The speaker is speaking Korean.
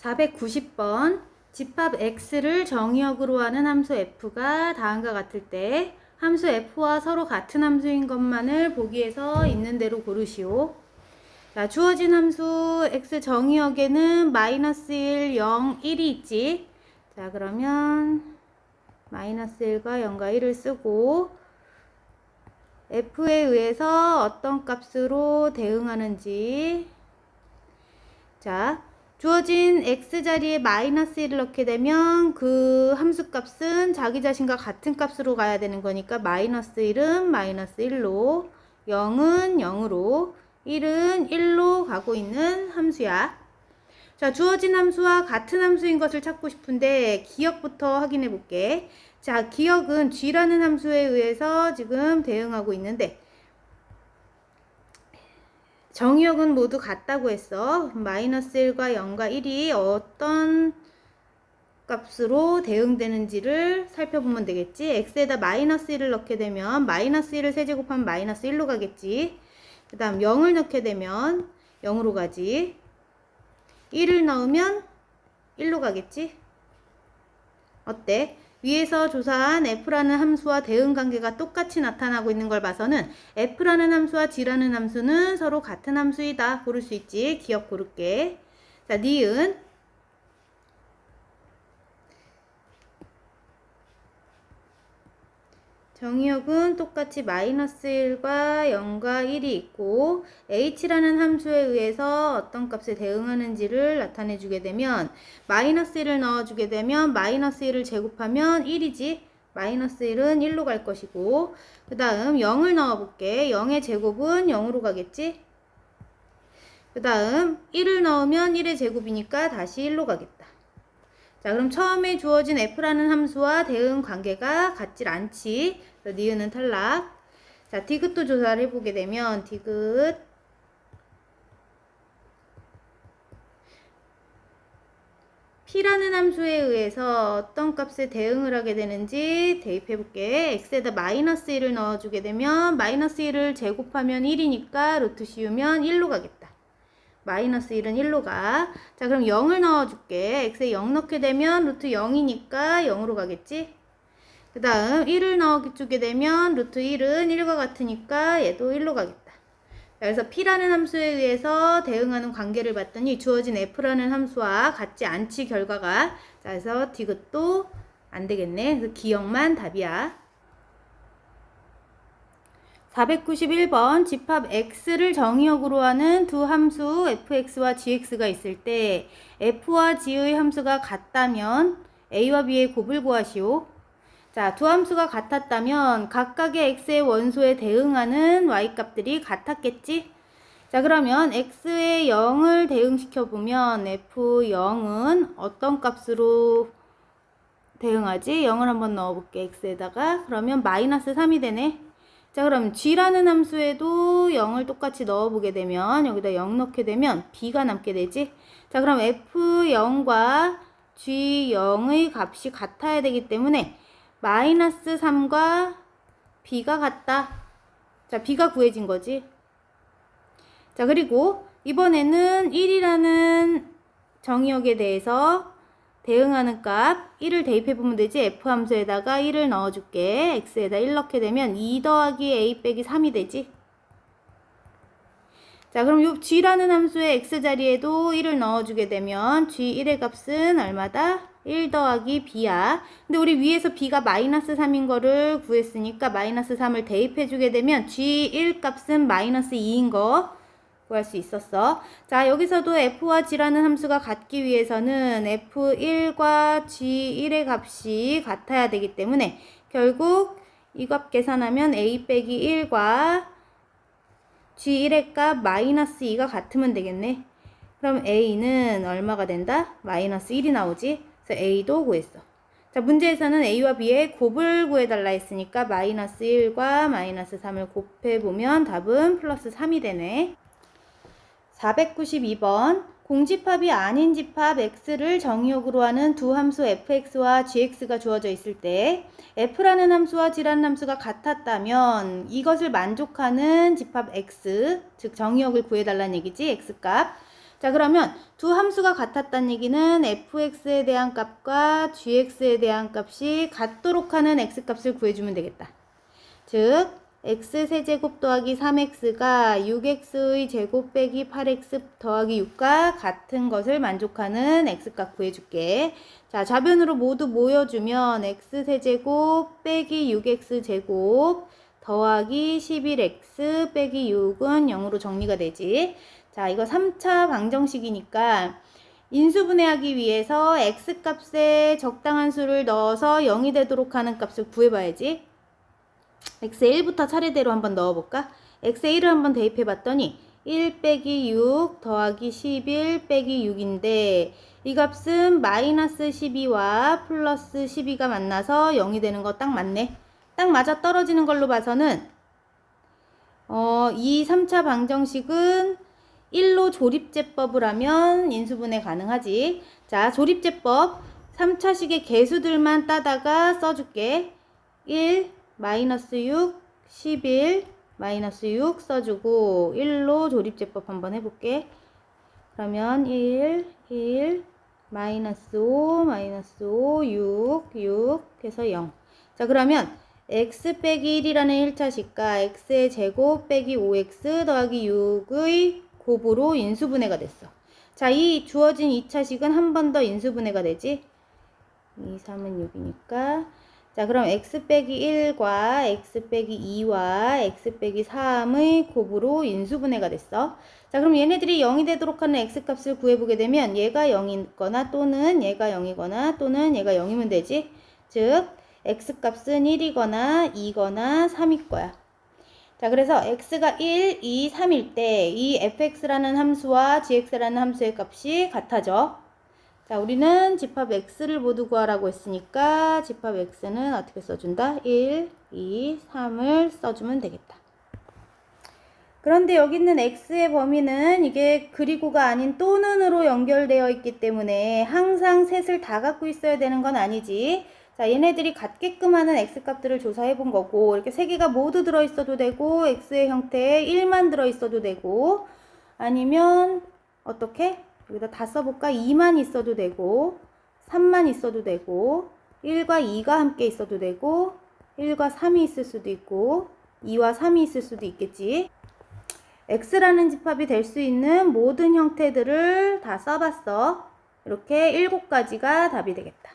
490번 집합 x를 정의역으로 하는 함수 f가 다음과 같을 때 함수 f와 서로 같은 함수인 것만을 보기에서 있는 대로 고르시오. 자, 주어진 함수 x 정의역에는 마이너스 1, 0, 1이 있지. 자, 그러면 마이너스 1과 0과 1을 쓰고 f에 의해서 어떤 값으로 대응하는지. 자, 주어진 x자리에 마이너스 1을 넣게 되면 그 함수 값은 자기 자신과 같은 값으로 가야 되는 거니까 마이너스 1은 마이너스 1로, 0은 0으로, 1은 1로 가고 있는 함수야. 자, 주어진 함수와 같은 함수인 것을 찾고 싶은데 기억부터 확인해 볼게. 자, 기억은 g라는 함수에 의해서 지금 대응하고 있는데 정의역은 모두 같다고 했어. 마이너스 1과 0과 1이 어떤 값으로 대응되는지를 살펴보면 되겠지. x에다 마이너스 1을 넣게 되면 마이너스 1을 세제곱하면 마이너스 1로 가겠지. 그 다음 0을 넣게 되면 0으로 가지. 1을 넣으면 1로 가겠지. 어때? 위에서 조사한 f라는 함수와 대응 관계가 똑같이 나타나고 있는 걸 봐서는 f라는 함수와 g라는 함수는 서로 같은 함수이다. 고를 수 있지. 기억 고를게. 자, 니은. 정의역은 똑같이 마이너스 1과 0과 1이 있고 h라는 함수에 의해서 어떤 값에 대응하는지를 나타내 주게 되면 마이너스 1을 넣어주게 되면 마이너스 1을 제곱하면 1이지. 마이너스 1은 1로 갈 것이고 그 다음 0을 넣어볼게. 0의 제곱은 0으로 가겠지. 그 다음 1을 넣으면 1의 제곱이니까 다시 1로 가겠다. 자, 그럼 처음에 주어진 f라는 함수와 대응 관계가 같질 않지. 그래서 니은은 탈락. 자, 디귿도 조사를 해보게 되면 디귿 p라는 함수에 의해서 어떤 값에 대응을 하게 되는지 대입해볼게. x에다 마이너스 1을 넣어주게 되면 마이너스 1을 제곱하면 1이니까 루트 씌우면 1로 가겠다. 마이너스 1은 1로 가. 자, 그럼 0을 넣어줄게. x에 0 넣게 되면 루트 0이니까 0으로 가겠지. 그 다음 1을 넣어주게 되면 루트 1은 1과 같으니까 얘도 1로 가겠다. 자, 그래서 p라는 함수에 의해서 대응하는 관계를 봤더니 주어진 f라는 함수와 같지 않지 결과가. 자, 그래서 디귿도 안 되겠네. 그래서 기억만 답이야. 491번 집합 x를 정의역으로 하는 두 함수 fx와 gx가 있을 때 f와 g의 함수가 같다면 a와 b의 곱을 구하시오. 자, 두 함수가 같았다면 각각의 x의 원소에 대응하는 y값들이 같았겠지? 자, 그러면 x에 0을 대응시켜보면 f0은 어떤 값으로 대응하지? 0을 한번 넣어볼게. x에다가. 그러면 마이너스 3이 되네. 자, 그럼 g라는 함수에도 0을 똑같이 넣어보게 되면 여기다 0 넣게 되면 b가 남게 되지. 자, 그럼 f0과 g0의 값이 같아야 되기 때문에 마이너스 3과 b가 같다. 자, b가 구해진 거지. 자, 그리고 이번에는 1이라는 정의역에 대해서 대응하는 값 1을 대입해보면 되지. f함수에다가 1을 넣어줄게. x에다 1 넣게 되면 2 더하기 a 빼기 3이 되지. 자, 그럼 요 g라는 함수의 x자리에도 1을 넣어주게 되면 g1의 값은 얼마다? 1 더하기 b야. 근데 우리 위에서 b가 마이너스 3인 거를 구했으니까 마이너스 3을 대입해주게 되면 g1 값은 마이너스 2인 거 구할 수 있었어. 자, 여기서도 f와 g라는 함수가 같기 위해서는 f1과 g1의 값이 같아야 되기 때문에 결국 이 값 계산하면 a 빼기 1과 g1의 값 마이너스 2가 같으면 되겠네. 그럼 a는 얼마가 된다? 마이너스 1이 나오지. 그래서 a도 구했어. 자, 문제에서는 a와 b의 곱을 구해달라 했으니까 마이너스 1과 마이너스 3을 곱해보면 답은 플러스 3이 되네. 492번 공집합이 아닌 집합 x를 정의역으로 하는 두 함수 fx와 gx가 주어져 있을 때 f라는 함수와 g라는 함수가 같았다면 이것을 만족하는 집합 x, 즉 정의역을 구해달라는 얘기지. x값. 자, 그러면 두 함수가 같았다는 얘기는 fx에 대한 값과 gx에 대한 값이 같도록 하는 x값을 구해주면 되겠다. 즉 x세제곱 더하기 3x가 6x의 제곱 빼기 8x 더하기 6과 같은 것을 만족하는 x값 구해줄게. 자, 좌변으로 모두 모여주면 x세제곱 빼기 6x제곱 더하기 11x 빼기 6은 0으로 정리가 되지. 자, 이거 3차 방정식이니까 인수분해하기 위해서 x값에 적당한 수를 넣어서 0이 되도록 하는 값을 구해봐야지. x에 1부터 차례대로 한번 넣어볼까? x에 1을 한번 대입해봤더니 1 빼기 6 더하기 11 빼기 6인데 이 값은 마이너스 12와 플러스 12가 만나서 0이 되는 거 딱 맞네. 딱 맞아 떨어지는 걸로 봐서는 이 3차 방정식은 1로 조립제법을 하면 인수분해 가능하지. 자, 조립제법 3차식의 개수들만 따다가 써줄게. 1, 마이너스 6, 11, 마이너스 6 써주고 1로 조립제법 한번 해볼게. 그러면 1, 1, 마이너스 5, 마이너스 5, 6, 6 해서 0. 자, 그러면 x 빼기 1이라는 1차식과 x의 제곱 빼기 5x 더하기 6의 곱으로 인수분해가 됐어. 자, 이 주어진 2차식은 한 번 더 인수분해가 되지. 2, 3은 6이니까. 자, 그럼 x 빼기 1과 x 빼기 2와 x 빼기 3의 곱으로 인수분해가 됐어. 자, 그럼 얘네들이 0이 되도록 하는 x값을 구해보게 되면 얘가 0이거나 또는 얘가 0이거나 또는 얘가 0이면 되지. 즉 x값은 1이거나 2거나 3일 거야. 자, 그래서 x가 1, 2, 3일 때 이 fx라는 함수와 gx라는 함수의 값이 같아져. 자, 우리는 집합 x를 모두 구하라고 했으니까 집합 x는 어떻게 써준다? 1, 2, 3을 써주면 되겠다. 그런데 여기 있는 x의 범위는 이게 그리고가 아닌 또는으로 연결되어 있기 때문에 항상 셋을 다 갖고 있어야 되는 건 아니지. 자, 얘네들이 같게끔 하는 x값들을 조사해 본 거고, 이렇게 세 개가 모두 들어있어도 되고 x의 형태에 1만 들어있어도 되고, 아니면 어떻게? 여기다 다 써볼까? 2만 있어도 되고 3만 있어도 되고 1과 2가 함께 있어도 되고 1과 3이 있을 수도 있고 2와 3이 있을 수도 있겠지. x라는 집합이 될 수 있는 모든 형태들을 다 써봤어. 이렇게 7가지가 답이 되겠다.